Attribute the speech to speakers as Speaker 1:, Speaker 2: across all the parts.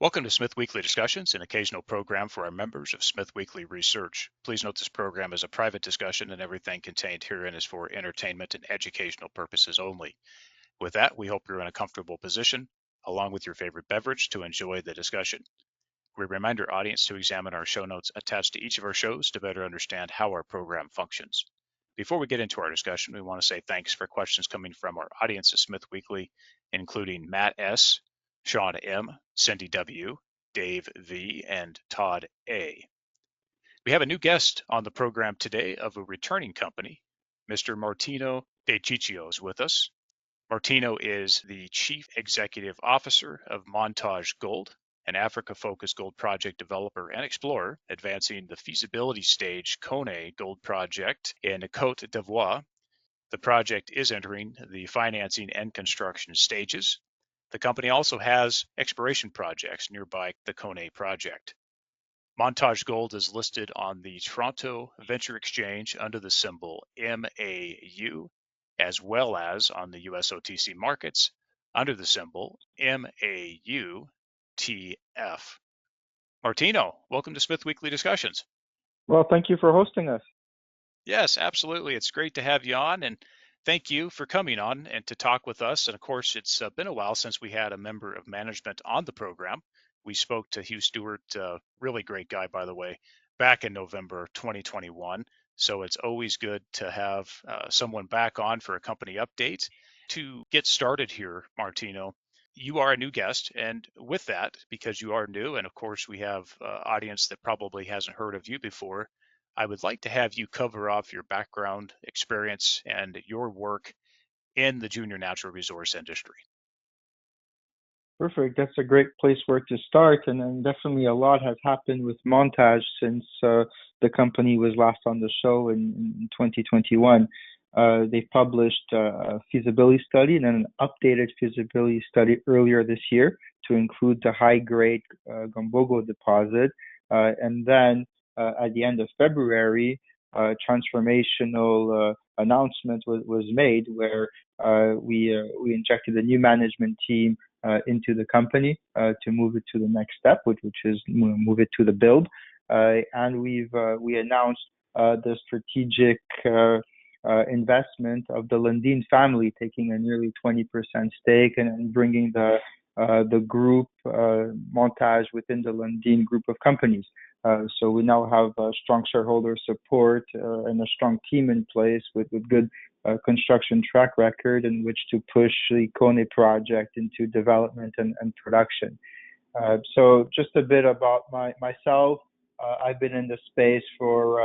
Speaker 1: Welcome to SmithWeekly Discussions, an occasional program for our members of SmithWeekly Research. Please note this program is a private discussion and everything contained herein is for entertainment and educational purposes only. With that, we hope you're in a comfortable position, along with your favorite beverage, to enjoy the discussion. We remind our audience to examine our show notes attached to each of our shows to better understand how our program functions. Before we get into our discussion, we want to say thanks for questions coming from our audience at SmithWeekly, including Matt S., Sean M., Cindy W., Dave V., and Todd A. We have a new guest on the program today of a returning company. Mr. Martino De Ciccio is with us. Martino is the Chief Executive Officer of Montage Gold, an Africa-focused gold project developer and explorer, advancing the feasibility stage Koné gold project in Côte d'Ivoire. The project is entering the financing and construction stages. The company also has exploration projects nearby the Koné project. Montage Gold is listed on the Toronto Venture Exchange under the symbol MAU, as well as on the US OTC markets under the symbol MAUTF. Martino, welcome to SmithWeekly Discussions.
Speaker 2: Well, thank you for hosting us.
Speaker 1: Yes, absolutely. It's great to have you on, and thank you for coming on and to talk with us. And of course, it's been a while since we had a member of management on the program. We spoke to Hugh Stewart, really great guy, by the way, back in November 2021. So it's always good to have someone back on for a company update. To get started here, Martino, you are a new guest. And with that, because you are new, and of course, we have audience that probably hasn't heard of you before, I would like to have you cover off your background, experience, and your work in the junior natural resource industry.
Speaker 2: Perfect. That's a great place where to start. And definitely a lot has happened with Montage since the company was last on the show in 2021. They published a feasibility study and then an updated feasibility study earlier this year to include the high-grade Gombogo deposit. And then at the end of February, a transformational announcement was made where we injected a new management team into the company to move it to the next step, which is move it to the build. And we announced the strategic investment of the Lundin family, taking a nearly 20% stake and bringing the group Montage within the Lundin group of companies. So we now have strong shareholder support and a strong team in place with good construction track record in which to push the Koné project into development and production. So just a bit about myself. I've been in the space for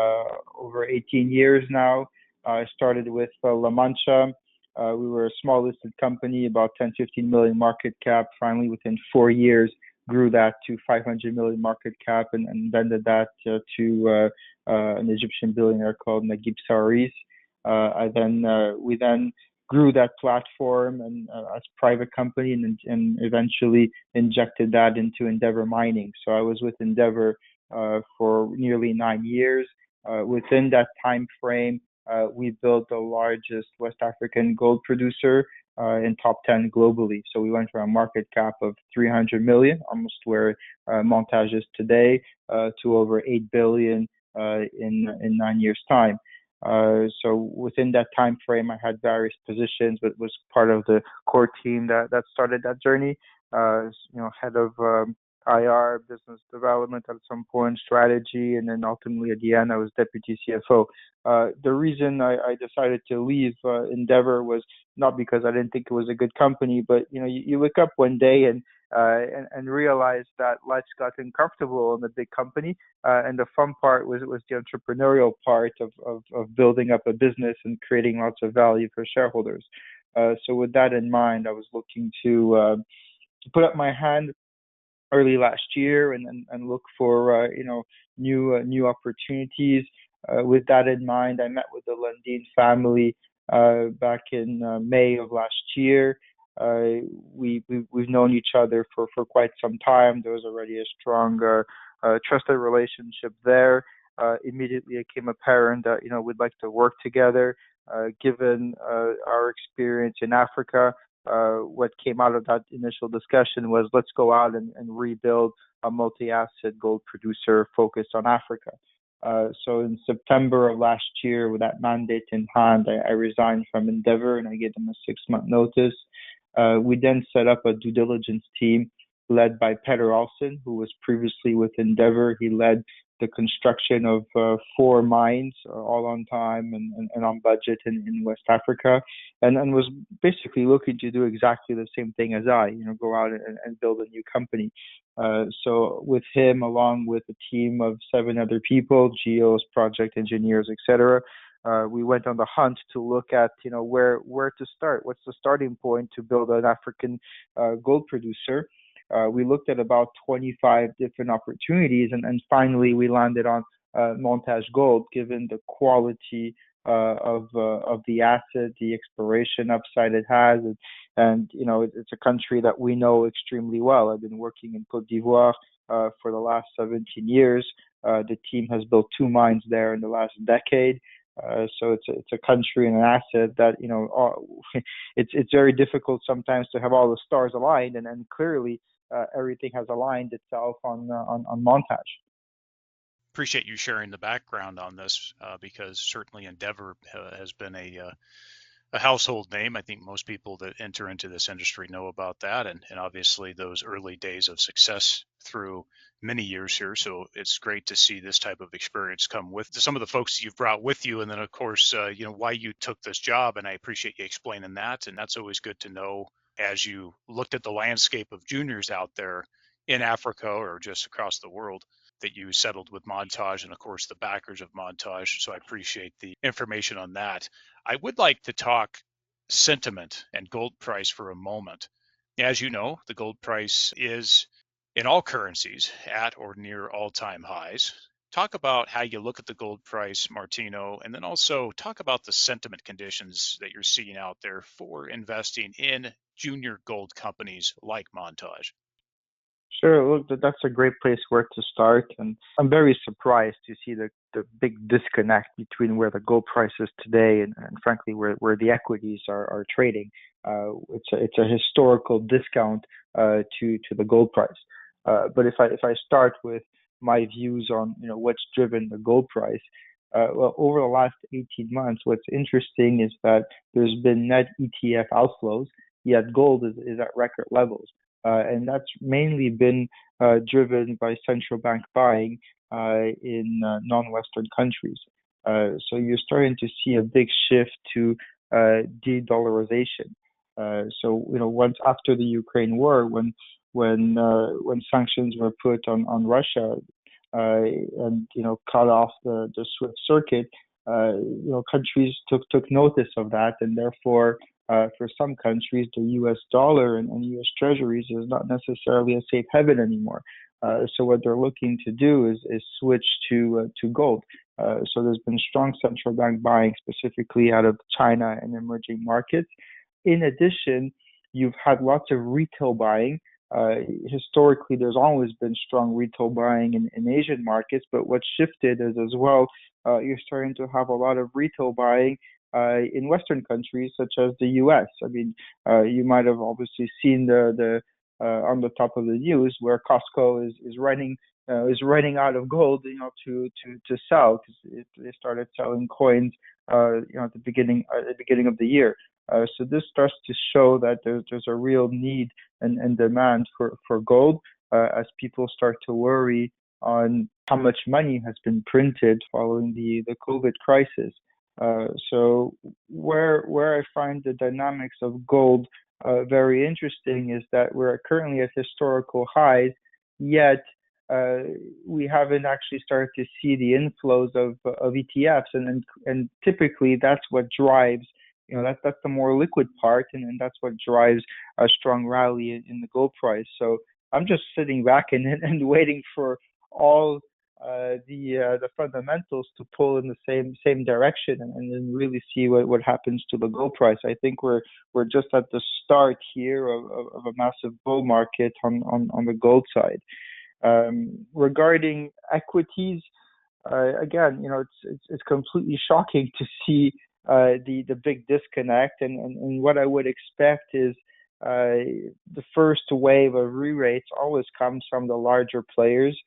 Speaker 2: over 18 years now. I started with La Mancha. We were a small listed company, about 10-15 million market cap. Finally, within 4 years, grew that to 500 million market cap and vended that to an Egyptian billionaire called Naguib Sawiris. We then grew that platform and as private company and eventually injected that into Endeavour Mining. So I was with Endeavour for nearly 9 years. Within that time frame, we built the largest West African gold producer in top 10 globally. So we went from a market cap of 300 million, almost where Montage is today, to over 8 billion in 9 years' time. So within that time frame, I had various positions, but was part of the core team that started that journey. Head of IR, business development at some point, strategy, and then ultimately at the end, I was deputy CFO. The reason I decided to leave Endeavour was not because I didn't think it was a good company, but you wake up one day and realize that life's gotten comfortable in a big company, and the fun part was the entrepreneurial part of building up a business and creating lots of value for shareholders. So with that in mind, I was looking to put up my hand early last year and look for new opportunities. With that in mind, I met with the Lundin family back in May of last year. We've known each other for quite some time. There was already a strong trusted relationship there. Immediately it became apparent that we'd like to work together, given our experience in Africa. what came out of that initial discussion was let's go out and rebuild a multi-asset gold producer focused on Africa. So in September of last year, with that mandate in hand, I resigned from Endeavour and I gave them a 6-month notice. We then set up a due diligence team led by Peter Olsen, who was previously with Endeavour. He led the construction of 4 mines, all on time and on budget in West Africa, and was basically looking to do exactly the same thing as I, go out and build a new company. So with him, along with a team of 7 other people, geos, project engineers, etc., we went on the hunt to look at, where to start. What's the starting point to build an African gold producer? We looked at about 25 different opportunities, and finally we landed on Montage Gold, given the quality of the asset, the exploration upside it has, and it's a country that we know extremely well. I've been working in Côte d'Ivoire for the last 17 years. The team has built 2 mines there in the last decade. So it's a country and an asset that it's very difficult sometimes to have all the stars aligned, and clearly everything has aligned itself on Montage.
Speaker 1: Appreciate you sharing the background on this because certainly Endeavour has been a household name. I think most people that enter into this industry know about that, and obviously those early days of success through many years here. So it's great to see this type of experience come with some of the folks you've brought with you, and then of course why you took this job. And I appreciate you explaining that, and that's always good to know as you looked at the landscape of juniors out there in Africa or just across the world, that you settled with Montage and of course the backers of Montage. So I appreciate the information on that. I would like to talk sentiment and gold price for a moment. As you know, the gold price is in all currencies at or near all-time highs. Talk about how you look at the gold price, Martino, and then also talk about the sentiment conditions that you're seeing out there for investing in junior gold companies like Montage.
Speaker 2: Sure, look, that's a great place where to start, and I'm very surprised to see the big disconnect between where the gold price is today and frankly where the equities are trading. It's a historical discount to the gold price. But if I start with my views on what's driven the gold price, well, over the last 18 months, what's interesting is that there's been net ETF outflows, yet gold is at record levels. And that's mainly been driven by central bank buying in non-Western countries. So you're starting to see a big shift to de-dollarization. So once after the Ukraine war, when sanctions were put on Russia and cut off the SWIFT circuit, countries took notice of that, and therefore for some countries, the U.S. dollar and U.S. treasuries is not necessarily a safe haven anymore. So what they're looking to do is switch to gold. So there's been strong central bank buying, specifically out of China and emerging markets. In addition, you've had lots of retail buying. Historically, there's always been strong retail buying in Asian markets, but what shifted is as well, you're starting to have a lot of retail buying in Western countries such as the U.S. I mean, you might have obviously seen the on the top of the news where Costco is running out of gold, to sell, because they started selling coins, at the beginning of the year. So this starts to show that there's a real need and demand for gold as people start to worry on how much money has been printed following the COVID crisis. So where I find the dynamics of gold very interesting is that we're currently at historical highs, yet we haven't actually started to see the inflows of ETFs, and typically that's what drives, that's the more liquid part, and that's what drives a strong rally in the gold price. So I'm just sitting back and waiting for all the fundamentals to pull in the same direction, and then really see what happens to the gold price. I think we're just at the start here of a massive bull market on the gold side. Regarding equities, again, it's completely shocking to see the big disconnect, and what I would expect is the first wave of re-rates always comes from the larger players.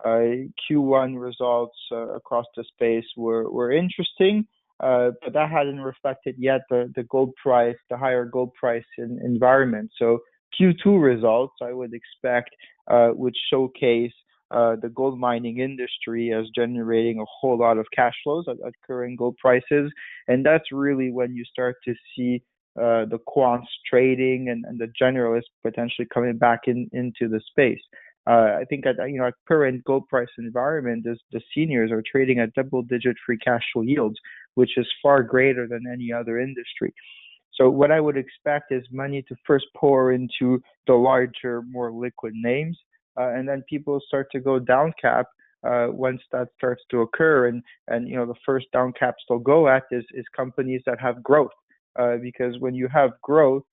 Speaker 2: Q1 results across the space were interesting, but that hadn't reflected yet the gold price, the higher gold price environment. So Q2 results, I would expect, would showcase the gold mining industry as generating a whole lot of cash flows at current gold prices. And that's really when you start to see the quants trading and the generalists potentially coming back into the space. I think at current gold price environment, the seniors are trading at double-digit free cash flow yields, which is far greater than any other industry. So what I would expect is money to first pour into the larger, more liquid names, and then people start to go down cap once that starts to occur. And the first down caps they'll go at is companies that have growth, because when you have growth,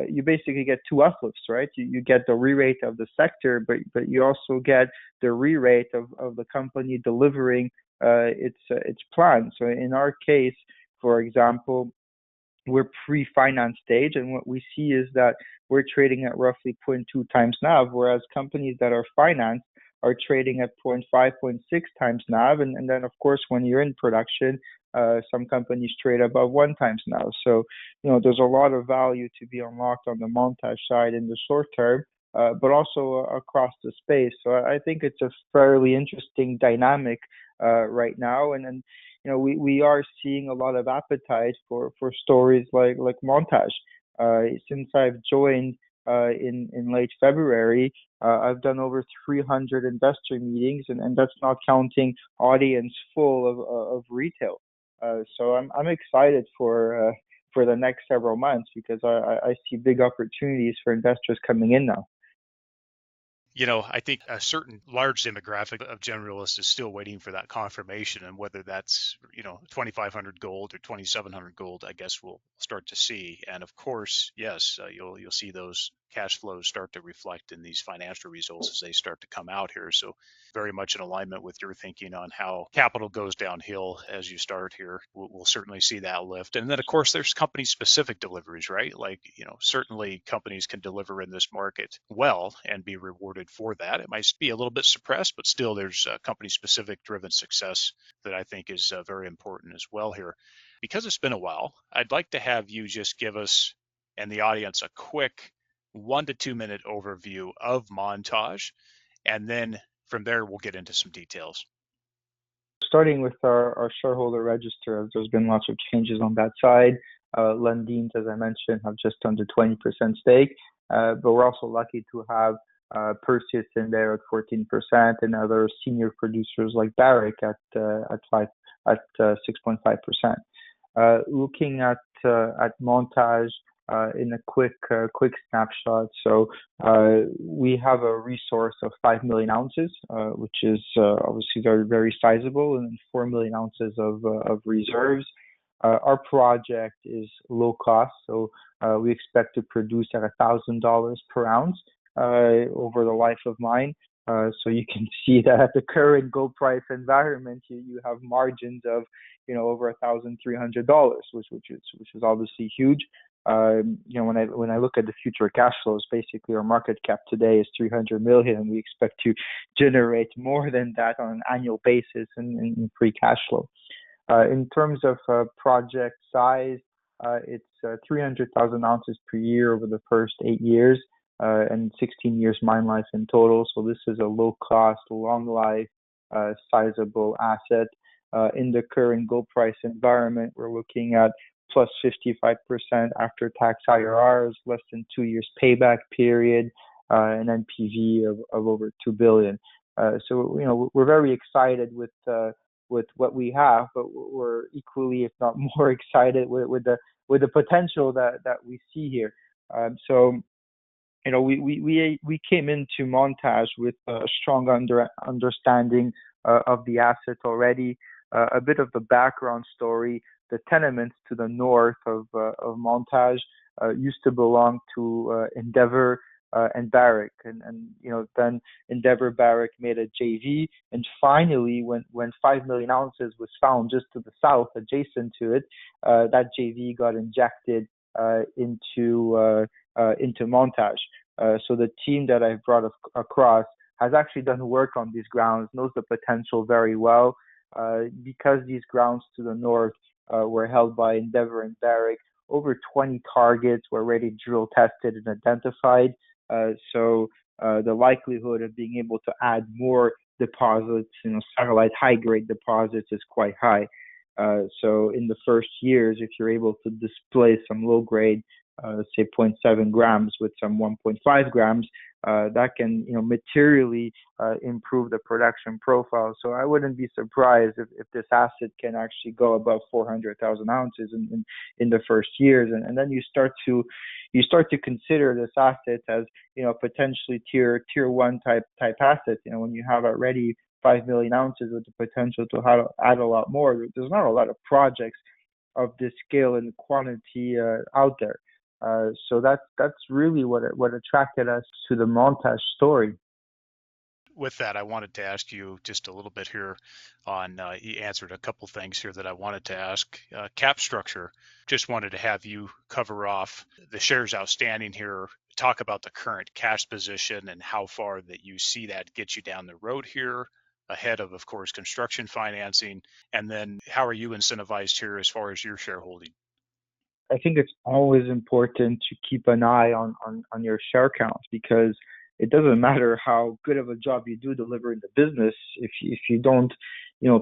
Speaker 2: you basically get two uplifts, right? You get the re-rate of the sector, but you also get the re-rate of the company delivering its plan. So in our case, for example, we're pre-finance stage, and what we see is that we're trading at roughly zero point 0.2 times NAV, whereas companies that are financed are trading at 0.5, 0.6 times NAV, and then of course when you're in production, some companies trade above 1 times NAV. So there's a lot of value to be unlocked on the Montage side in the short term, but also across the space. So I think it's a fairly interesting dynamic right now, and then we are seeing a lot of appetite for stories like Montage. Since I've joined in late February, I've done over 300 investor meetings, and that's not counting audience full of retail. So I'm excited for the next several months, because I see big opportunities for investors coming in now.
Speaker 1: I think a certain large demographic of generalists is still waiting for that confirmation, and whether that's 2,500 gold or 2,700 gold, I guess we'll start to see. And of course, yes, you'll see those cash flows start to reflect in these financial results as they start to come out here. So very much in alignment with your thinking on how capital goes downhill as you start here. We'll certainly see that lift. And then of course there's company specific deliveries, right? Like, certainly companies can deliver in this market well and be rewarded for that. It might be a little bit suppressed, but still there's company specific driven success that I think is very important as well here. Because it's been a while, I'd like to have you just give us and the audience a quick 1 to 2 minute overview of Montage, and then from there we'll get into some details.
Speaker 2: Starting with our shareholder register, there's been lots of changes on that side. Lundins, as I mentioned, have just under 20% stake, but we're also lucky to have Perseus in there at 14%, and other senior producers like Barrick at 6.5%. Looking at Montage in a quick snapshot, so we have a resource of 5 million ounces, which is obviously very, very sizable, and 4 million ounces of reserves. Our project is low cost, so we expect to produce at $1,000 per ounce over the life of mine. So you can see that at the current gold price environment, you have margins of over $1,300, which is obviously huge. When I look at the future cash flows, basically our market cap today is 300 million, and we expect to generate more than that on an annual basis in free cash flow. In terms of project size, it's 300,000 ounces per year over the first 8 years, and 16 years mine life in total. So this is a low cost, long life, sizable asset. In the current gold price environment, we're looking at plus 55% after tax IRRs, less than 2 years payback period, an NPV of over 2 billion. So we're very excited with what we have, but we're equally, if not more, excited with the potential that we see here. So we came into Montage with a strong understanding of the asset already. A bit of the background story: the tenements to the north of Montage used to belong to Endeavour and Barrick, and then Endeavour Barrick made a JV, and finally when 5 million ounces was found just to the south adjacent to it, that JV got injected into Montage. So the team that I've brought across has actually done work on these grounds, knows the potential very well. Because these grounds to the north were held by Endeavour and Barrick, over 20 targets were already drill tested and identified. So the likelihood of being able to add more deposits, satellite high grade deposits is quite high. So in the first years, if you're able to displace some low grade, say zero point 0.7 grams with some 1.5 grams, that can materially improve the production profile. So I wouldn't be surprised if this asset can actually go above 400,000 ounces in the first years, and then you start to consider this asset as potentially tier one type asset. When you have already 5 million ounces with the potential to add a lot more. There's not a lot of projects of this scale and quantity out there. So that's really what attracted us to the Montage story.
Speaker 1: With that, I wanted to ask you just a little bit here on, you answered a couple things here that I wanted to ask. Cap structure, just wanted to have you cover off the shares outstanding here, talk about the current cash position and how far that you see that get you down the road here ahead of course, construction financing. And then how are you incentivized here as far as your shareholding?
Speaker 2: I think it's always important to keep an eye on your share count, because it doesn't matter how good of a job you do delivering the business if you don't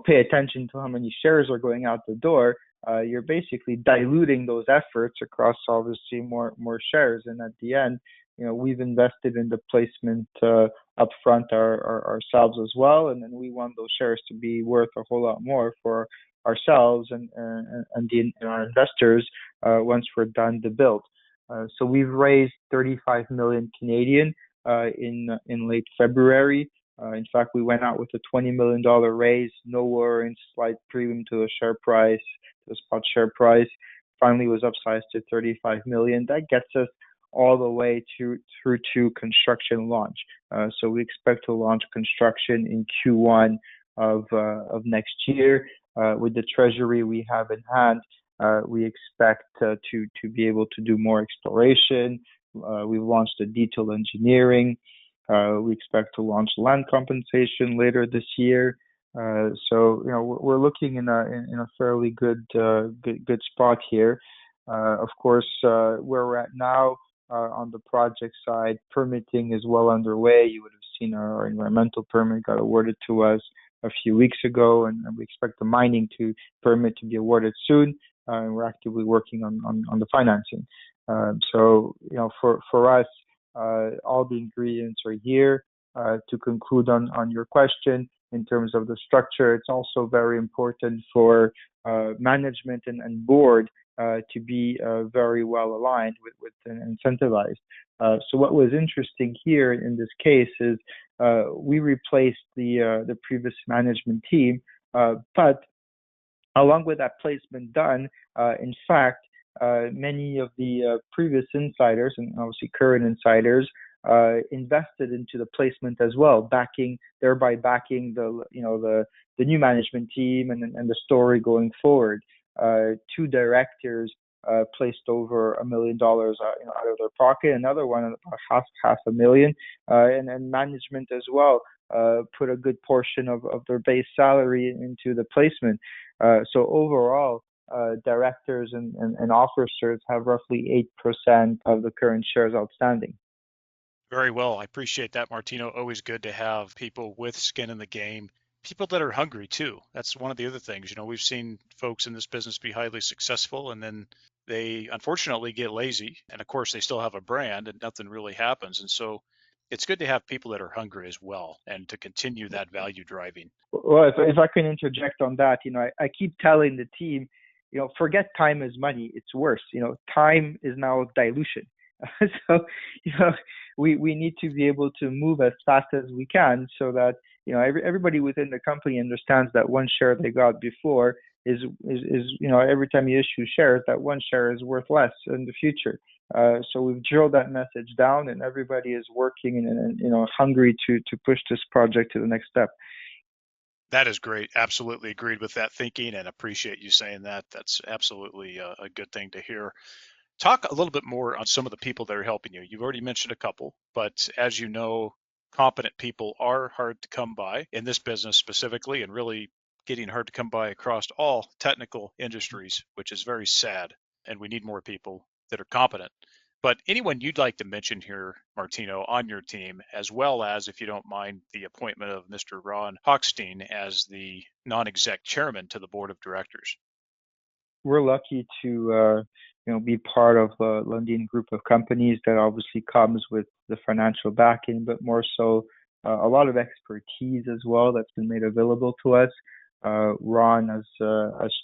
Speaker 2: pay attention to how many shares are going out the door. You're basically diluting those efforts across obviously more shares, and at the end, we've invested in the placement upfront ourselves as well, and then we want those shares to be worth a whole lot more for ourselves and our investors once we're done the build. So we've raised 35 million Canadian in late February. In fact, we went out with a $20 million raise, no warrants, slight premium to the share price, the spot share price. Finally was upsized to 35 million. That gets us all the way through to construction launch. So we expect to launch construction in Q1 of next year. With the treasury we have in hand, we expect to be able to do more exploration. We've launched a detailed engineering. We expect to launch land compensation later this year. So we're looking in a fairly good spot here. Of course, where we're at now on the project side, permitting is well underway. You would have seen our environmental permit got awarded to us a few weeks ago, and we expect the mining permit to be awarded soon. And we're actively working on the financing. So for us, all the ingredients are here. To conclude on your question, in terms of the structure, it's also very important for management and board to be very well aligned with and incentivized. So what was interesting here in this case is we replaced the previous management team, but along with that placement done, in fact, many of the previous insiders and obviously current insiders invested into the placement as well, thereby backing the new management team and the story going forward. Two directors placed over $1 million out of their pocket, another one about half a million, and management as well put a good portion of their base salary into the placement. So overall, directors and officers have roughly 8% of the current shares outstanding.
Speaker 1: Very well. I appreciate that, Martino. Always good to have people with skin in the game, people that are hungry too. That's one of the other things. We've seen folks in this business be highly successful and then they unfortunately get lazy. And of course, they still have a brand and nothing really happens. And so it's good to have people that are hungry as well and to continue that value driving.
Speaker 2: Well, if I can interject on that, I keep telling the team, forget time is money. It's worse. Time is now dilution. So, we need to be able to move as fast as we can so that, everybody within the company understands that one share they got before is every time you issue shares, that one share is worth less in the future. So we've drilled that message down, and everybody is working and hungry to push this project to the next step.
Speaker 1: That is great. Absolutely agreed with that thinking and appreciate you saying that. That's absolutely a good thing to hear. Talk a little bit more on some of the people that are helping you. You've already mentioned a couple, but as you know, competent people are hard to come by in this business specifically, and really getting hard to come by across all technical industries, which is very sad. And we need more people that are competent. But anyone you'd like to mention here, Martino, on your team, as well as, if you don't mind, the appointment of Mr. Ron Hochstein as the non-exec chairman to the board of directors.
Speaker 2: We're lucky to be part of the Lundin group of companies that obviously comes with the financial backing, but more so a lot of expertise as well that's been made available to us. Ron as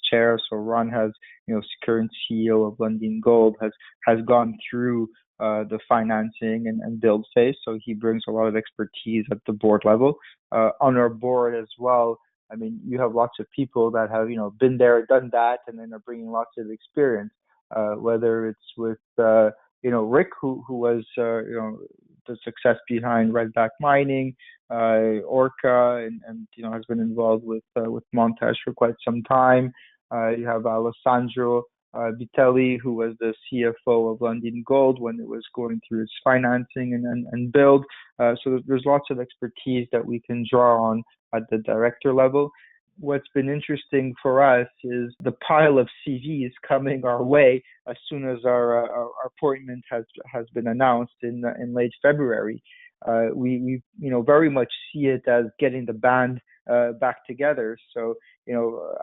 Speaker 2: chair, so Ron has current CEO of Lundin Gold has gone through the financing and build phase, so he brings a lot of expertise at the board level. On our board as well, I mean, you have lots of people that have, been there, done that, and then are bringing lots of experience. Whether it's with, Rick, who was, the success behind Redback Mining, Orca, and has been involved with Montage for quite some time. You have Alessandro Vitelli, who was the CFO of Lundin Gold when it was going through its financing and build. So there's lots of expertise that we can draw on at the director level. What's been interesting for us is the pile of CVs coming our way as soon as our appointment has been announced in late February. We very much see it as getting the band back together. So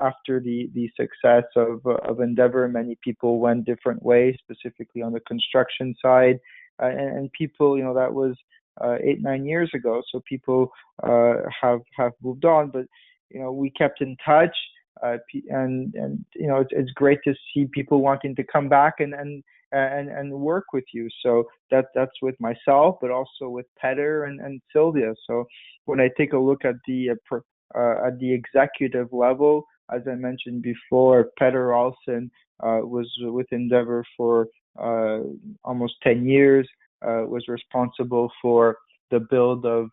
Speaker 2: after the success of Endeavour, many people went different ways, specifically on the construction side, and people that was 8-9 years ago. So people have moved on, but we kept in touch, and it's great to see people wanting to come back and work with you. So that's with myself, but also with Petter and Sylvia. So when I take a look at the executive level, as I mentioned before, Petter Olsen was with Endeavour for almost 10 years, was responsible for the build of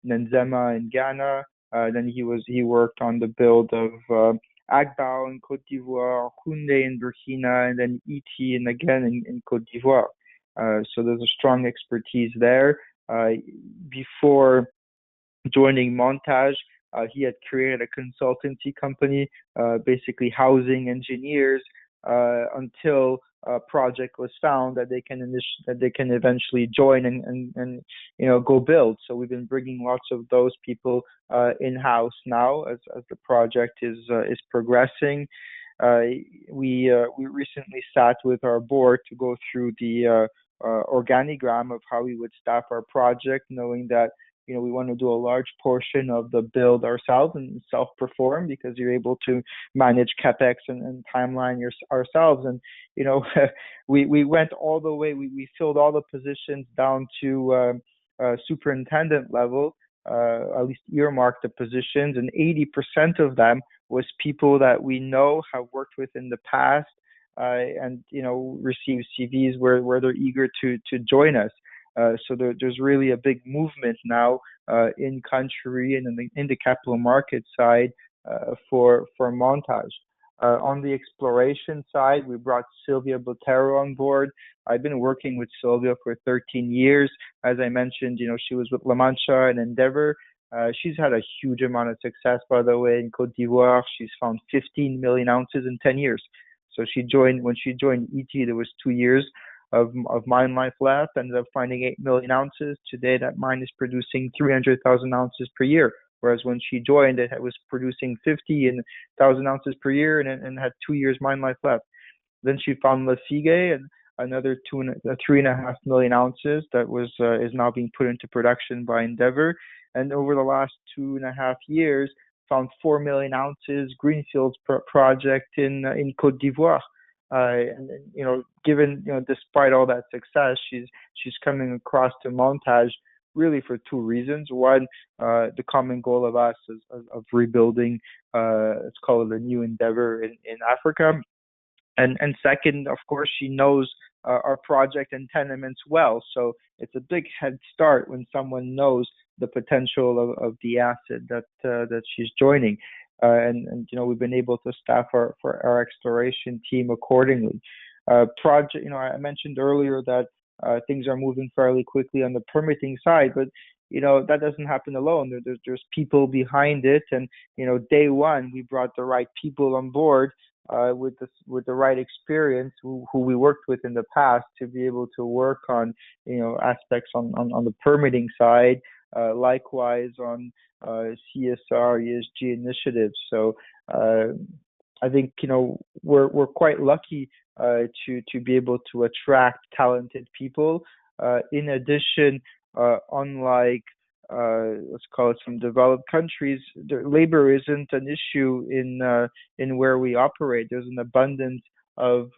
Speaker 2: Nzema in Ghana. Then he worked on the build of Agbao in Côte d'Ivoire, Koné in Burkina, and then ET and again in Côte d'Ivoire. So there's a strong expertise there. Before joining Montage, he had created a consultancy company, basically housing engineers, until a project was found that they can eventually join and go build. So we've been bringing lots of those people in house now as the project is progressing. We recently sat with our board to go through the organigram of how we would staff our project, knowing that we want to do a large portion of the build ourselves and self-perform, because you're able to manage capex and timeline ourselves. And we went all the way. We filled all the positions down to superintendent level, at least earmarked the positions, and 80% of them was people that we know, have worked with in the past, and receive CVs where they're eager to join us. So there's really a big movement now in country and in the capital market side for Montage. On the exploration side, we brought Sylvia Botero on board. I've been working with Sylvia for 13 years. As I mentioned, she was with La Mancha and Endeavour. She's had a huge amount of success, by the way, in Côte d'Ivoire. She's found 15 million ounces in 10 years. So when she joined ET, there was 2 years of mine life left, ended up finding 8 million ounces. Today, that mine is producing 300,000 ounces per year. Whereas when she joined, it was producing 50,000 ounces per year and had 2 years mine life left. Then she found Lafigué and another 3.5 million ounces that is now being put into production by Endeavour. And over the last 2.5 years, found 4 million ounces greenfields project in Côte d'Ivoire. And given despite all that success, she's coming across to Montage really for two reasons. One, the common goal of us is of rebuilding, let's call it a new Endeavour in Africa. And second, of course, she knows our project and tenements well. So it's a big head start when someone knows the potential of the asset that she's joining. And we've been able to staff our exploration team accordingly. project. I mentioned earlier that things are moving fairly quickly on the permitting side, but that doesn't happen alone. There's people behind it, and day one we brought the right people on board with the right experience who we worked with in the past to be able to work on aspects on the permitting side, likewise on CSR, ESG initiatives. So I think we're quite lucky to be able to attract talented people. In addition, unlike let's call it some developed countries, labor isn't an issue in where we operate. There's an abundance of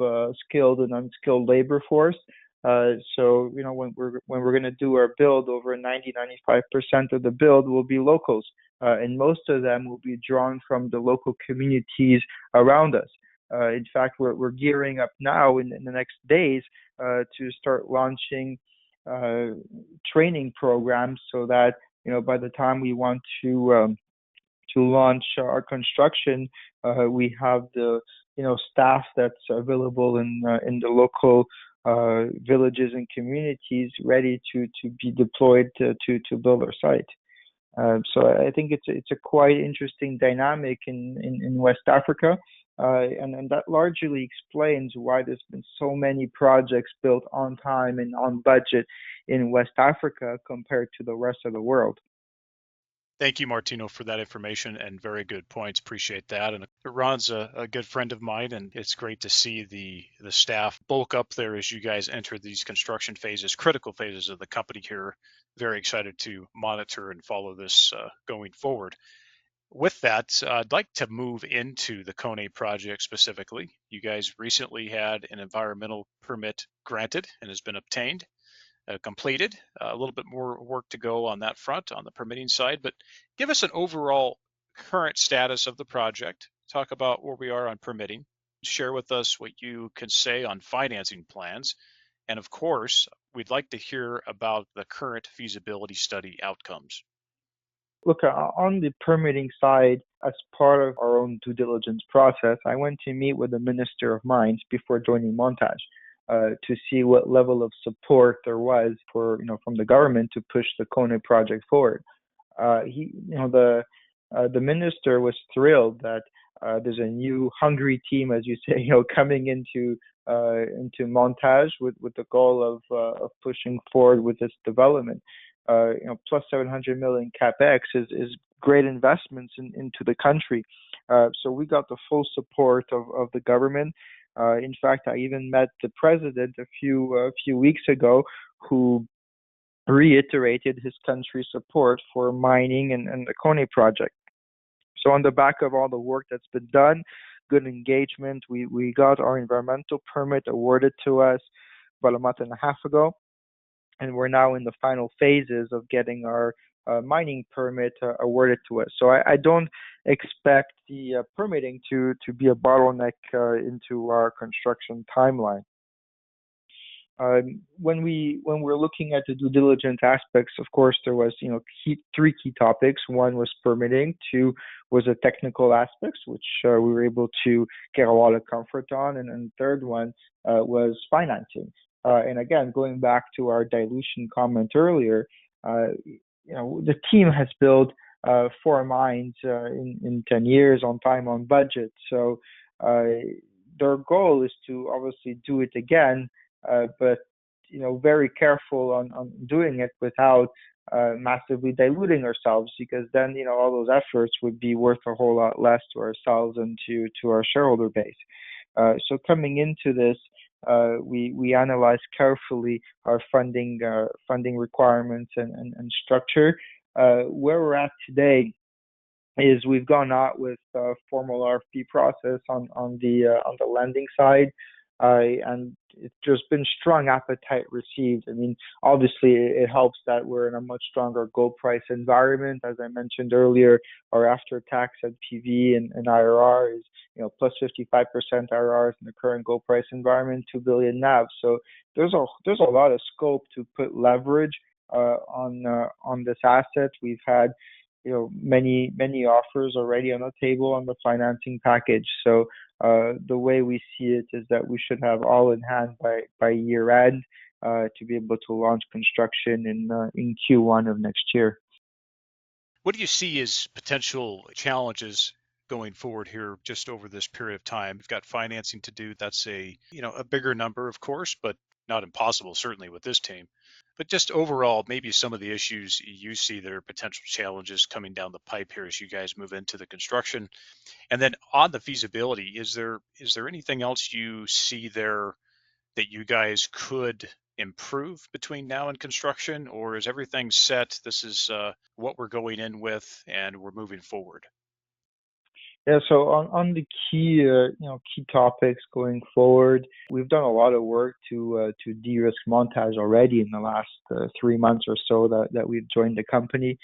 Speaker 2: skilled and unskilled labor force. So when we're going to do our build, over 95% of the build will be locals, and most of them will be drawn from the local communities around us. In fact, we're gearing up now in the next days to start launching training programs so that by the time we want to launch our construction, we have the staff that's available in the local villages and communities ready to be deployed to build our site. So I think it's a quite interesting dynamic in West Africa, and that largely explains why there's been so many projects built on time and on budget in West Africa compared to the rest of the world.
Speaker 1: Thank you, Martino, for that information and very good points. Appreciate that. And Ron's a good friend of mine, and it's great to see the staff bulk up there as you guys enter these construction phases, critical phases of the company here. Very excited to monitor and follow this going forward. With that, I'd like to move into the Koné project specifically. You guys recently had an environmental permit granted and has been obtained. Completed. A little bit more work to go on that front on the permitting side, but give us an overall current status of the project. Talk about where we are on permitting. Share with us what you can say on financing plans. And of course, we'd like to hear about the current feasibility study outcomes.
Speaker 2: Look, on the permitting side, as part of our own due diligence process, I went to meet with the Minister of Mines before joining Montage. To see what level of support there was from the government to push the Koné project forward. The minister was thrilled that there's a new hungry team, as you say, coming into Montage with the goal of pushing forward with this development. Plus 700 million capex is great investments into the country. So we got the full support of the government. In fact, I even met the president a few weeks ago, who reiterated his country's support for mining and the Koné project. So on the back of all the work that's been done, good engagement, we got our environmental permit awarded to us about a month and a half ago, and we're now in the final phases of getting our mining permit awarded to us. So I don't expect the permitting to be a bottleneck into our construction timeline. When we're looking at the due diligence aspects, of course, there was three key topics. One was permitting. Two was the technical aspects, which we were able to get a lot of comfort on, and the third one was financing. And again, going back to our dilution comment earlier, the team has built 4 mines in 10 years on time, on budget. So their goal is to obviously do it again, but very careful on doing it without massively diluting ourselves, because then all those efforts would be worth a whole lot less to ourselves and to our shareholder base. So coming into this, we analyzed carefully our funding requirements and structure. Where we're at today is we've gone out with a formal RFP process on the lending side, and it's just been strong appetite received. I mean, obviously it helps that we're in a much stronger gold price environment. As I mentioned earlier, our after-tax NPV and IRR is plus 55% IRRs in the current gold price environment, 2 billion NAV. So there's a lot of scope to put leverage on this asset. We've had many offers already on the table on the financing package. So the way we see it is that we should have all in hand by year end to be able to launch construction in Q1 of next year.
Speaker 1: What do you see as potential challenges going forward here just over this period of time? We've got financing to do. That's a bigger number, of course, but not impossible, certainly with this team. But just overall, maybe some of the issues you see that are potential challenges coming down the pipe here as you guys move into the construction. And then on the feasibility, is there anything else you see there that you guys could improve between now and construction, or is everything set? This is what we're going in with, and we're moving forward.
Speaker 2: Yeah, so on the key topics going forward, we've done a lot of work to de-risk Montage already in the last 3 months or so that we've joined the company.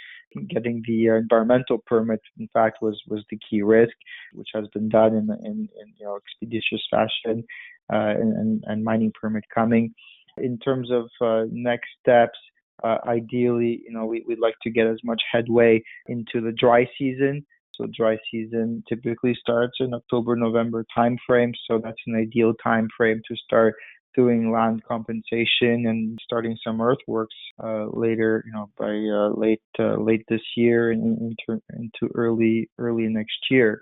Speaker 2: Getting the environmental permit, in fact, was the key risk, which has been done in expeditious fashion, and mining permit coming. In terms of next steps, ideally, we'd like to get as much headway into the dry season. So dry season typically starts in October, November timeframe. So that's an ideal time frame to start doing land compensation and starting some earthworks later, by late this year and into early next year.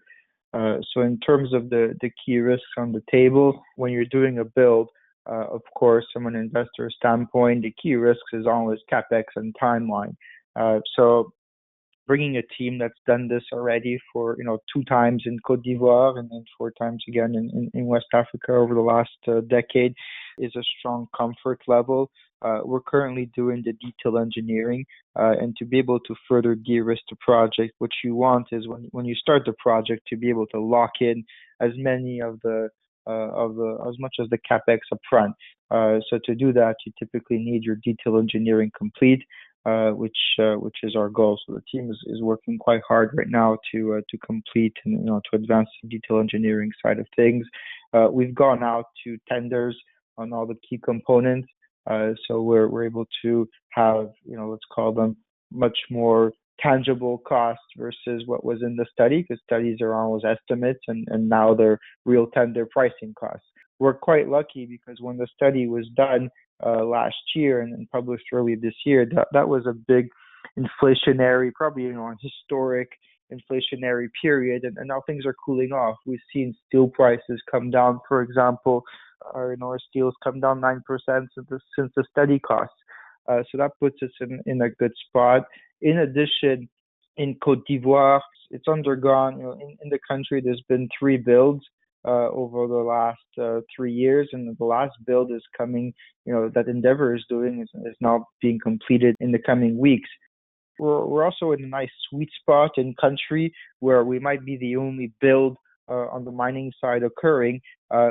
Speaker 2: So in terms of the key risks on the table, when you're doing a build, of course, from an investor standpoint, the key risks is always capex and timeline. So bringing a team that's done this already for 2 times in Côte d'Ivoire and then 4 times again in West Africa over the last decade is a strong comfort level. We're currently doing the detail engineering, and to be able to further de-risk the project, what you want is when you start the project to be able to lock in as many of the as much as the capex upfront. So to do that, you typically need your detail engineering complete, which is our goal. So the team is working quite hard right now to complete and to advance the detail engineering side of things. We've gone out to tenders on all the key components, so we're able to have let's call them much more tangible costs versus what was in the study, because studies are always estimates and now they're real tender pricing costs. We're quite lucky because when the study was done last year and published early this year, that was a big inflationary, probably historic inflationary period, and now things are cooling off. We've seen steel prices come down, for example. Our steel's come down 9% since the study costs. So that puts us in a good spot. In addition, in Côte d'Ivoire, it's undergone, in the country, there's been 3 builds over the last 3 years, and the last build is coming, that Endeavour is doing is now being completed in the coming weeks. We're also in a nice sweet spot in country where we might be the only build on the mining side occurring,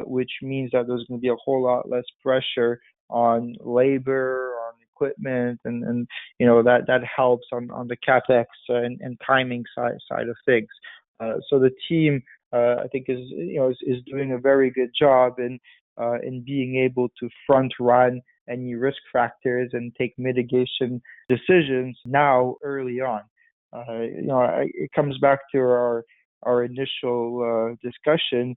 Speaker 2: which means that there's going to be a whole lot less pressure on labor, on equipment, and that helps on the capex and timing side of things. So the team, I think, is doing a very good job in being able to front run any risk factors and take mitigation decisions now early on. It comes back to our initial discussion.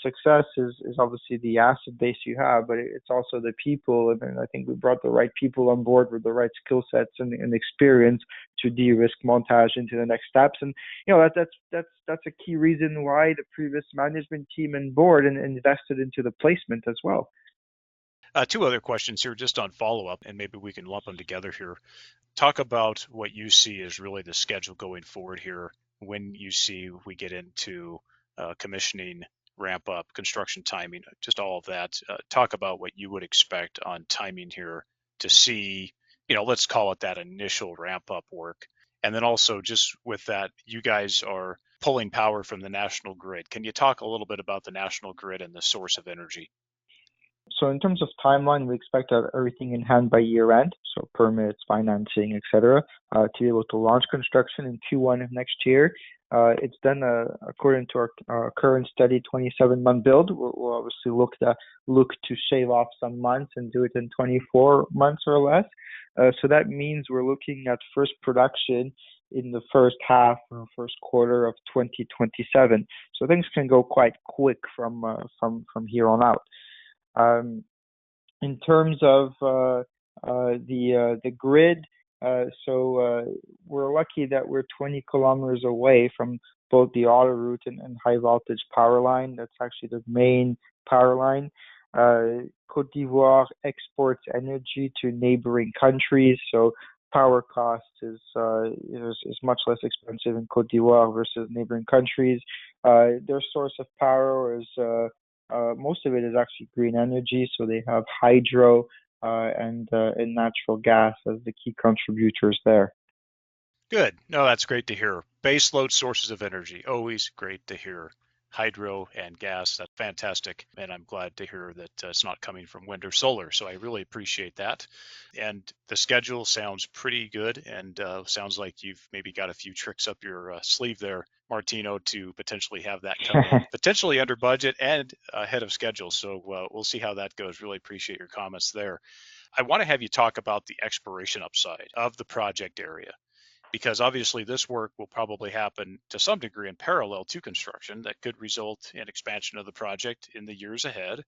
Speaker 2: Success is obviously the asset base you have, but it's also the people, and I think we brought the right people on board with the right skill sets and experience to de-risk Montage into the next steps. And that's a key reason why the previous management team and board invested into the placement as well.
Speaker 1: 2 other questions here just on follow-up, and maybe we can lump them together here. Talk about what you see as really the schedule going forward here when you see we get into commissioning, ramp up, construction timing, just all of that. Talk about what you would expect on timing here to see, let's call it that initial ramp up work. And then also just with that, you guys are pulling power from the national grid. Can you talk a little bit about the national grid and the source of energy?
Speaker 2: So in terms of timeline, we expect to have everything in hand by year end, so permits, financing, etc., to be able to launch construction in Q1 of next year. It's done according to our current study, 27-month build. We'll obviously look to shave off some months and do it in 24 months or less. So that means we're looking at first production in the first half or first quarter of 2027. So things can go quite quick from here on out. Um, in terms of the grid, we're lucky that we're 20 kilometers away from both the autoroute and high voltage power line. That's actually the main power line. Côte d'Ivoire exports energy to neighboring countries, so power cost is much less expensive in Côte d'Ivoire versus neighboring countries. Their source of power is most of it is actually green energy, so they have hydro and natural gas as the key contributors there.
Speaker 1: Good. No, that's great to hear. Base load sources of energy, always great to hear. Hydro and gas, that's fantastic. And I'm glad to hear that it's not coming from wind or solar. So I really appreciate that. And the schedule sounds pretty good, and sounds like you've maybe got a few tricks up your sleeve there, Martino, to potentially have that come in potentially under budget and ahead of schedule. So we'll see how that goes. Really appreciate your comments there. I want to have you talk about the exploration upside of the project area, because obviously this work will probably happen to some degree in parallel to construction that could result in expansion of the project in the years ahead,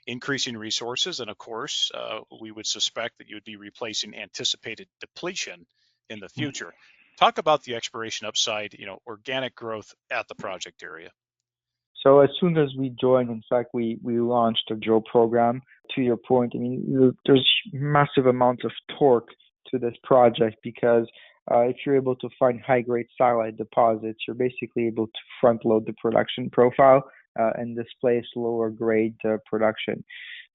Speaker 1: increasing resources, and of course, we would suspect that you would be replacing anticipated depletion in the future. Talk about the exploration upside, organic growth at the project area.
Speaker 2: So as soon as we joined, in fact, we launched a drill program. To your point, I mean, there's massive amounts of torque to this project because if you're able to find high-grade satellite deposits, you're basically able to front-load the production profile and displace lower-grade production.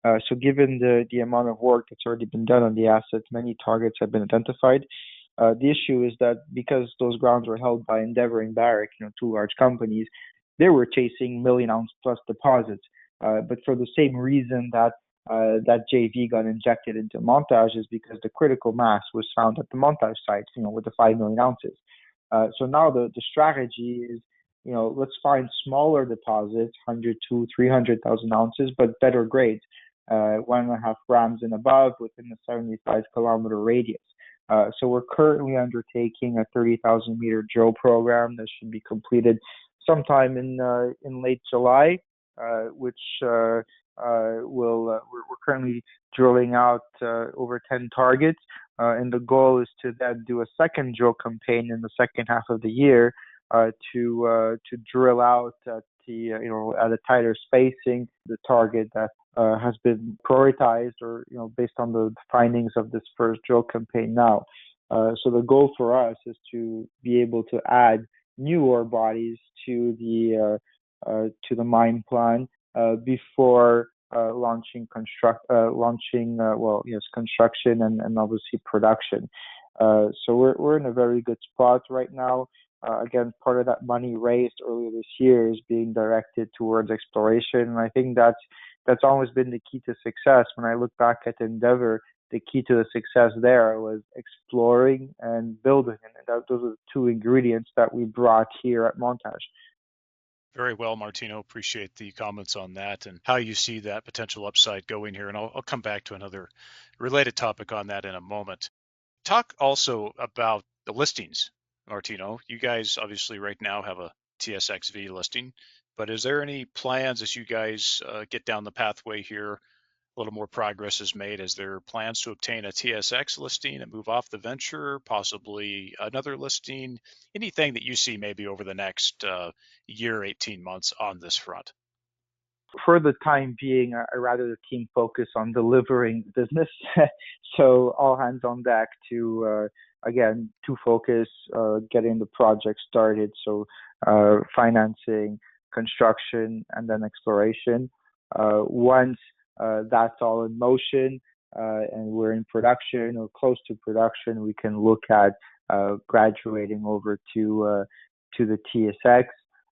Speaker 2: So given the amount of work that's already been done on the assets, many targets have been identified. The issue is that because those grounds were held by Endeavour and Barrick, two large companies, they were chasing million-ounce plus deposits. But for the same reason that that JV got injected into Montage is because the critical mass was found at the Montage site, with the 5 million ounces. So now the strategy is, let's find smaller deposits, 100 to 300,000 ounces, but better grades, 1.5 grams and above within the 75-kilometer radius. So we're currently undertaking a 30,000 meter drill program that should be completed sometime in late July, which we're currently drilling out over 10 targets, and the goal is to then do a second drill campaign in the second half of the year to drill out at at a tighter spacing the target that has been prioritized or based on the findings of this first drill campaign now. So the goal for us is to be able to add new ore bodies to the mine plan before launching construction and obviously production. So we're in a very good spot right now. Again, part of that money raised earlier this year is being directed towards exploration, and I think that's always been the key to success. When I look back at Endeavour, the key to the success there was exploring and building, and those are the two ingredients that we brought here at Montage.
Speaker 1: Very well, Martino. Appreciate the comments on that and how you see that potential upside going here. And I'll come back to another related topic on that in a moment. Talk also about the listings, Martino. You guys obviously right now have a TSXV listing, but is there any plans as you guys get down the pathway here? A little more progress is made. Is there plans to obtain a TSX listing and move off the venture, possibly another listing? Anything that you see maybe over the next year, 18 months on this front?
Speaker 2: For the time being, I rather the team focus on delivering the business. So all hands on deck to again to focus getting the project started. So financing, construction, and then exploration. Once that's all in motion and we're in production or close to production, we can look at graduating over to the TSX.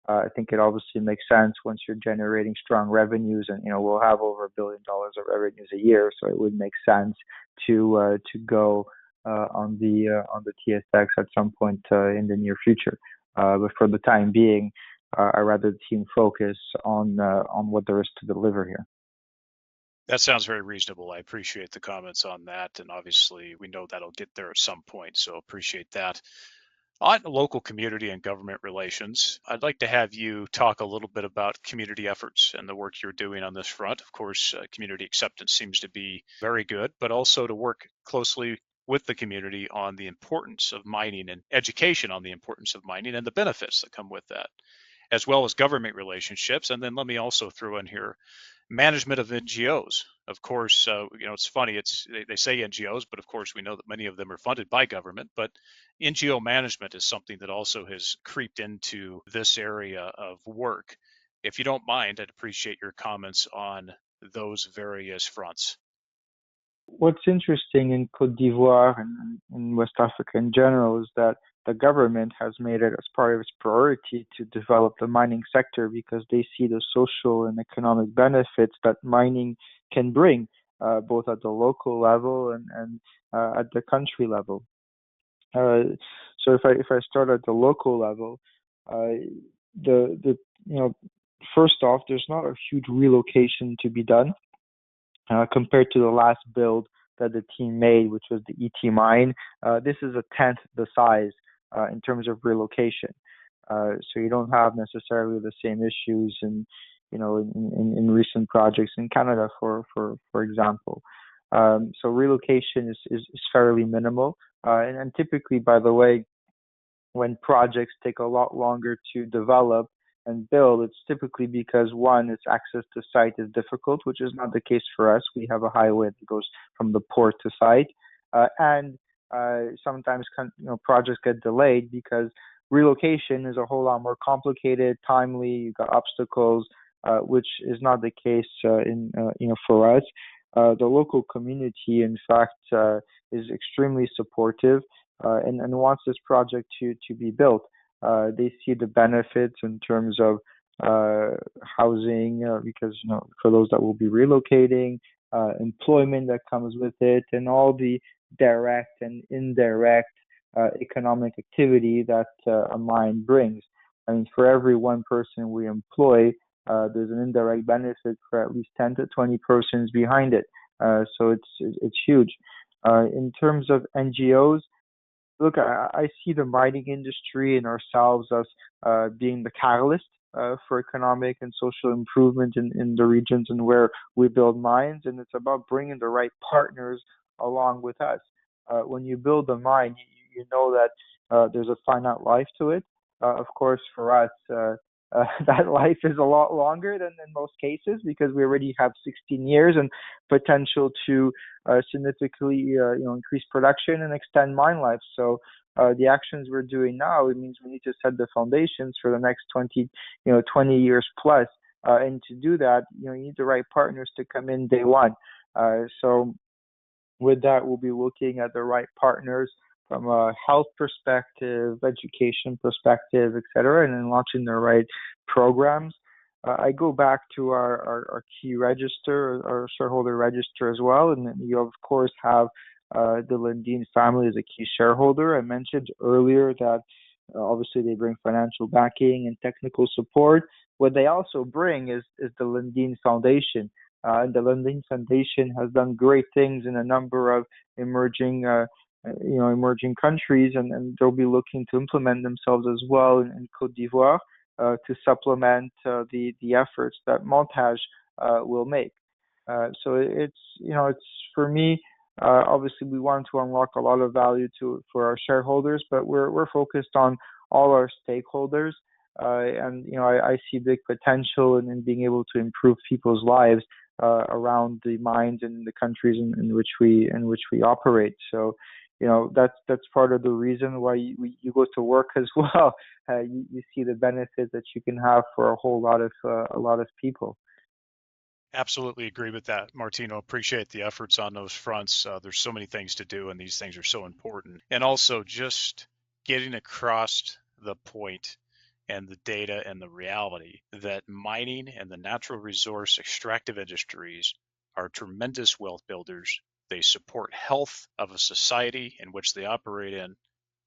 Speaker 2: I think it obviously makes sense once you're generating strong revenues, and we'll have over $1 billion of revenues a year, so it would make sense to go on the TSX at some point in the near future. But for the time being, I rather the team focus on what there is to deliver here.
Speaker 1: That sounds very reasonable. I appreciate the comments on that, and obviously we know that'll get there at some point, so appreciate that. On local community and government relations, I'd like to have you talk a little bit about community efforts and the work you're doing on this front. Of course, community acceptance seems to be very good, but also to work closely with the community on the importance of mining and education on the importance of mining and the benefits that come with that, as well as government relationships. And then let me also throw in here management of NGOs. Of course, it's funny. They say NGOs, but of course we know that many of them are funded by government. But NGO management is something that also has creeped into this area of work. If you don't mind, I'd appreciate your comments on those various fronts.
Speaker 2: What's interesting in Côte d'Ivoire and in West Africa in general is that the government has made it as part of its priority to develop the mining sector because they see the social and economic benefits that mining can bring, both at the local level and at the country level. Uh, so if I start at the local level, uh, the you know first off, there's not a huge relocation to be done compared to the last build that the team made, which was the ET mine. This is a tenth the size in terms of relocation. So you don't have necessarily the same issues in recent projects in Canada, for example. So relocation is fairly minimal. And typically, by the way, when projects take a lot longer to develop and build, it's typically because one, its access to site is difficult, which is not the case for us. We have a highway that goes from the port to site, and sometimes projects get delayed because relocation is a whole lot more complicated, timely. You've got obstacles, which is not the case in for us. The local community, in fact, is extremely supportive and wants this project to be built. They see the benefits in terms of housing, because for those that will be relocating, employment that comes with it, and all the direct and indirect economic activity that a mine brings. I mean, for every one person we employ, there's an indirect benefit for at least 10 to 20 persons behind it. So it's huge. In terms of NGOs, look, I see the mining industry and ourselves as being the catalyst for economic and social improvement in the regions and where we build mines. And it's about bringing the right partners along with us. When you build a mine, you know that there's a finite life to it. Of course, for us, that life is a lot longer than in most cases because we already have 16 years and potential to significantly increase production and extend mine life. So the actions we're doing now, it means we need to set the foundations for the next 20 years plus. And to do that, you need the right partners to come in day one. So with that, we'll be looking at the right partners from a health perspective, education perspective, et cetera, and then launching the right programs. I go back to our key register, our shareholder register as well, and you of course have the Lundin family as a key shareholder. I mentioned earlier that obviously they bring financial backing and technical support. What they also bring is the Lundin Foundation. And the Lundin Foundation has done great things in a number of emerging countries, and they'll be looking to implement themselves as well in Côte d'Ivoire to supplement the efforts that Montage will make. So it's for me. Obviously, we want to unlock a lot of value for our shareholders, but we're focused on all our stakeholders. And I see big potential in being able to improve people's lives around the mines and the countries in which we operate. So, that's part of the reason why you go to work as well. You see the benefits that you can have for a lot of people.
Speaker 1: Absolutely agree with that, Martino. Appreciate the efforts on those fronts. There's so many things to do, and these things are so important. And also just getting across the point and the data and the reality that mining and the natural resource extractive industries are tremendous wealth builders. They support health of a society in which they operate in,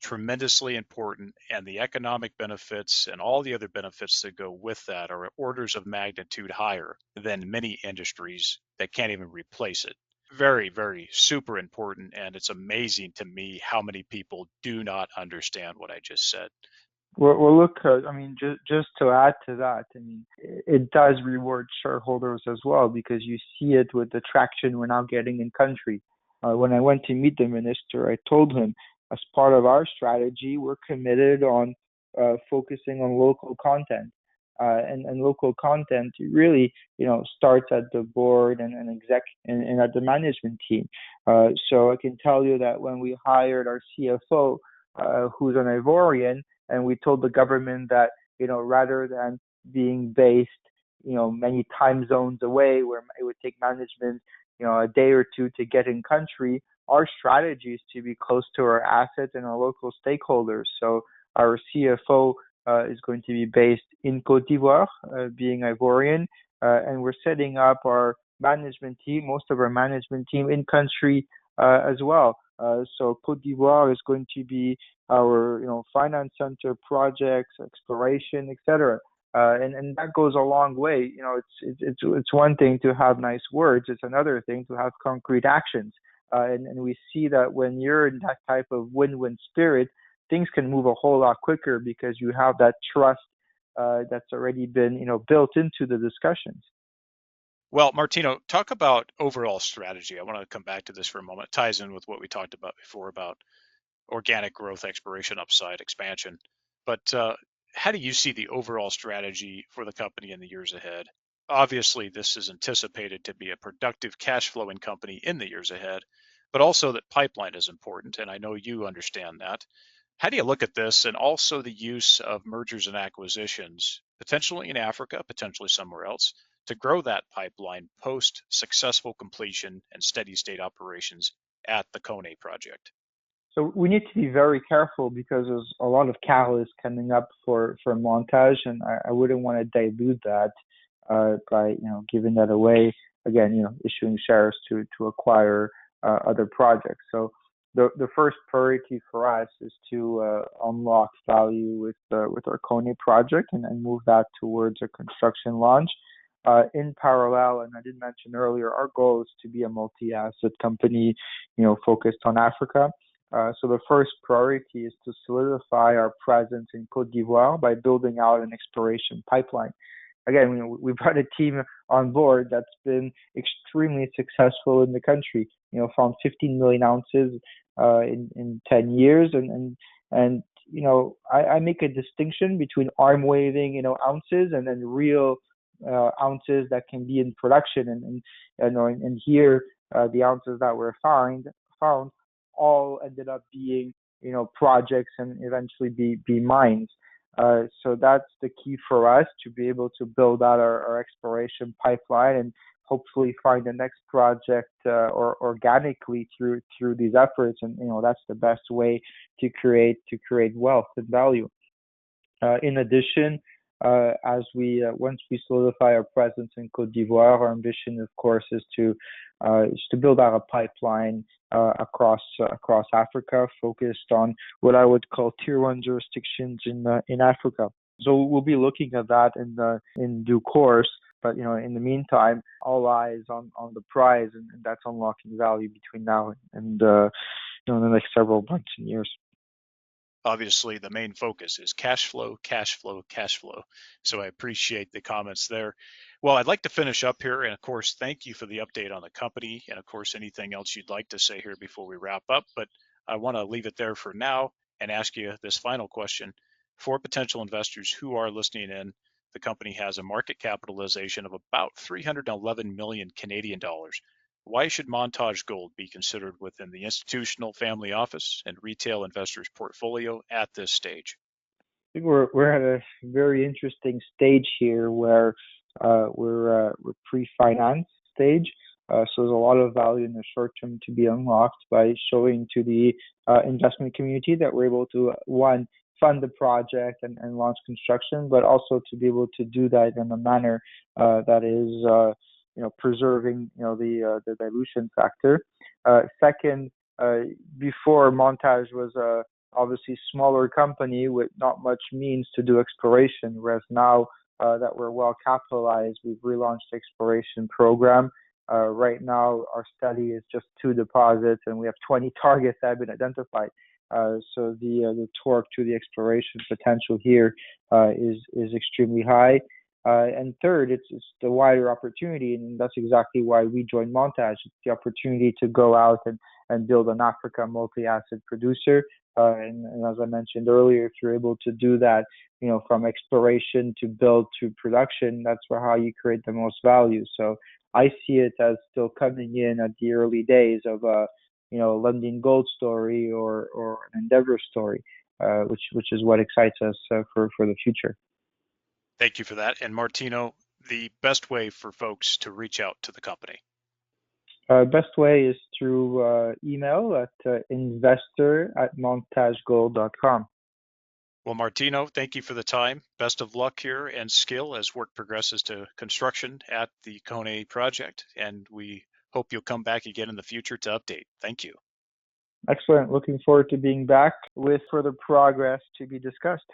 Speaker 1: tremendously important, and the economic benefits and all the other benefits that go with that are orders of magnitude higher than many industries that can't even replace it. Very, very super important. And it's amazing to me how many people do not understand what I just said.
Speaker 2: Well, look, I mean, just to add to that, I mean, it does reward shareholders as well because you see it with the traction we're now getting in country. When I went to meet the minister, I told him, as part of our strategy, we're committed on focusing on local content. And local content really, starts at the board and exec and at the management team. So I can tell you that when we hired our CFO, who's an Ivorian, and we told the government that, rather than being based, many time zones away where it would take management, a day or two to get in country, our strategy is to be close to our assets and our local stakeholders. So our CFO is going to be based in Côte d'Ivoire, being Ivorian, and we're setting up our management team, most of our management team in country as well. So Côte d'Ivoire is going to be our, finance center, projects, exploration, etc. And that goes a long way. It's one thing to have nice words. It's another thing to have concrete actions. And we see that when you're in that type of win-win spirit, things can move a whole lot quicker because you have that trust that's already been, built into the discussions.
Speaker 1: Well, Martino, talk about overall strategy. I want to come back to this for a moment. It ties in with what we talked about before about organic growth, exploration, upside, expansion. But how do you see the overall strategy for the company in the years ahead? Obviously, this is anticipated to be a productive cash flowing company in the years ahead, but also that pipeline is important, and I know you understand that. How do you look at this and also the use of mergers and acquisitions, potentially in Africa, potentially somewhere else, to grow that pipeline post successful completion and steady state operations at the Koné project?
Speaker 2: So we need to be very careful because there's a lot of catalysts coming up for Montage, and I wouldn't want to dilute that by giving that away again. Issuing shares to acquire other projects. So the first priority for us is to unlock value with our Koné project and move that towards a construction launch. In parallel, and I did mention earlier, our goal is to be a multi-asset company, focused on Africa. So the first priority is to solidify our presence in Côte d'Ivoire by building out an exploration pipeline. Again, we brought a team on board that's been extremely successful in the country. Found 15 million ounces in 10 years, and I make a distinction between arm waving, ounces, and then real ounces that can be in production. And here the ounces that were found all ended up being, projects and eventually be mines. So that's the key for us to be able to build out our exploration pipeline and hopefully find the next project or organically through these efforts. And that's the best way to create wealth and value. In addition, as we once we solidify our presence in Côte d'Ivoire, our ambition, of course, is to build out a pipeline across Africa, focused on what I would call tier one jurisdictions in Africa. So we'll be looking at that in due course. But in the meantime, all eyes on the prize, and that's unlocking value between now and the next several months and years.
Speaker 1: Obviously, the main focus is cash flow, cash flow, cash flow. So I appreciate the comments there. Well, I'd like to finish up here. And of course, thank you for the update on the company. And of course, anything else you'd like to say here before we wrap up. But I want to leave it there for now and ask you this final question. For potential investors who are listening in, the company has a market capitalization of about 311 million Canadian dollars. Why should Montage Gold be considered within the institutional family office and retail investors' portfolio at this stage?
Speaker 2: I think we're at a very interesting stage here where we're pre-finance stage. So there's a lot of value in the short term to be unlocked by showing to the investment community that we're able to, one, fund the project and launch construction, but also to be able to do that in a manner that is preserving the dilution factor. Second, before Montage was a obviously smaller company with not much means to do exploration, whereas now that we're well capitalized, we've relaunched the exploration program. Right now, our study is just 2 deposits, and we have 20 targets that have been identified. So the torque to the exploration potential here is extremely high. And third, it's the wider opportunity, and that's exactly why we joined Montage. It's the opportunity to go out and build an Africa multi-asset producer. And as I mentioned earlier, if you're able to do that, from exploration to build to production, that's how you create the most value. So I see it as still coming in at the early days of a Lundin Gold story or an Endeavor story, which is what excites us for the future.
Speaker 1: Thank you for that. And Martino, the best way for folks to reach out to the company.
Speaker 2: Best way is through email at investor@montagegold.com.
Speaker 1: Well, Martino, thank you for the time. Best of luck here and skill as work progresses to construction at the Koné project. And we hope you'll come back again in the future to update. Thank you.
Speaker 2: Excellent. Looking forward to being back with further progress to be discussed.